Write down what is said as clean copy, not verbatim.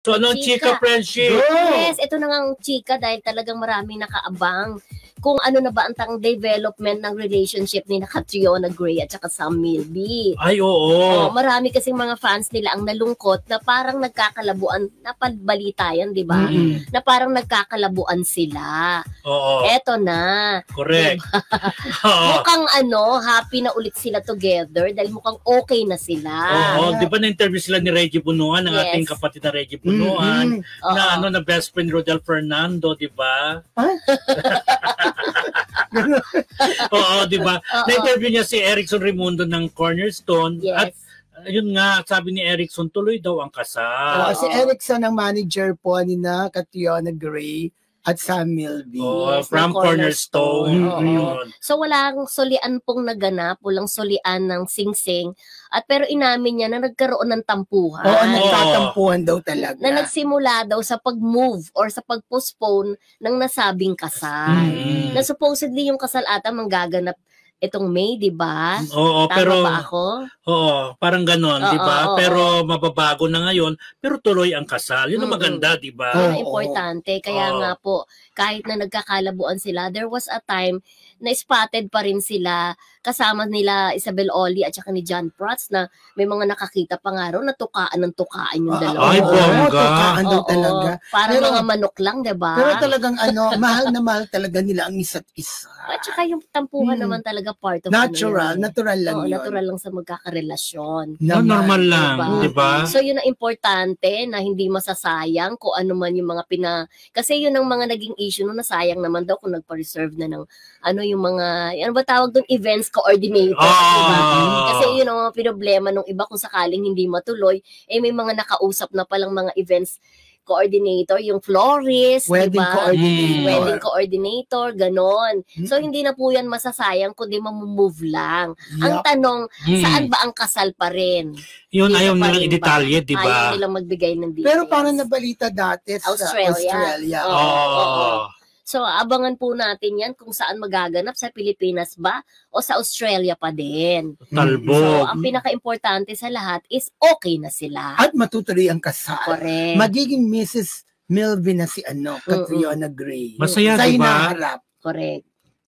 So, anong chika friendship? Yes, ito na nga ang chika dahil talagang maraming nakaabang kung ano na ba ang development ng relationship ni Catriona Gray at saka Sam Milby. Ay, oo. Marami kasing mga fans nila ang nalungkot na parang nagkakalabuan, napalbalita yan, di ba? Na parang nagkakalabuan sila. Oo. Eto na. Correct. Diba? Mukhang happy na ulit sila together dahil mukhang okay na sila. Oo, di ba na-interview sila ni Reggie Bunuan, ng ating kapatid na Reggie Bunuan, na best friend Rodel Fernando, di ba? Oo, di ba? Na-interview niya si Erickson Raimundo ng Cornerstone. At yun nga, sabi ni Erickson, tuloy daw ang kasal. Si Erickson ang manager po ni Catriona Gray at Sam Milby. From Cornerstone. So walang solian pong naganap, walang solian ng singsing. At pero inamin niya na nagkaroon ng tampuhan. Nagtatampuhan daw talaga. Na nagsimula daw sa pag-move or sa pag-postpone ng nasabing kasal. Na supposedly yung kasal ata manggaganap itong May, di ba? Oo, tama pero ba ako? Oo, parang ganon, di ba? Pero mababago na ngayon, pero tuloy ang kasal. Yun ang maganda, di ba? Importante. Kaya nga po, kahit na nagkakalabuan sila, there was a time na spotted pa rin sila kasama nila Isabel Oli at saka ni John Prats na may mga nakakita pa nga raw na tukaan ng tukaan yung dalawa. Ay, bongga. Tukaan daw talaga. Parang mga manok lang, di ba? Pero talagang mahal na mahal talaga nila ang isa't isa. At saka yung tampuhan naman talaga part of natural lang yun. Natural lang sa magkakarelasyon. Normal lang, di ba? So yun ang importante na hindi masasayang kung ano man yung mga kasi yun ang mga naging issue no, nasayang naman daw kung nagpa-reserve na ng yung mga, ano ba tawag doon, events coordinator. Diba? Kasi yun ang mga problema nung iba kung sakaling hindi matuloy, may mga nakausap na palang mga events coordinator, yung florist, wedding coordinator, ganon. So, hindi na po yan masasayang kundi mamumove lang. Ang tanong, saan ba ang kasal pa rin? Yun, ayaw nilang i-detalye, di ba? Ayaw nilang magbigay ng details. Pero parang nabalita dati sa Australia. So, abangan po natin yan kung saan magaganap, sa Pilipinas ba o sa Australia pa din. Talbog. So, ang pinaka-importante sa lahat is okay na sila. At matutuloy ang kasal. Correct. Magiging Mrs. Milby na si Catriona Gray. Masaya, diba? Sa hinaharap. Correct.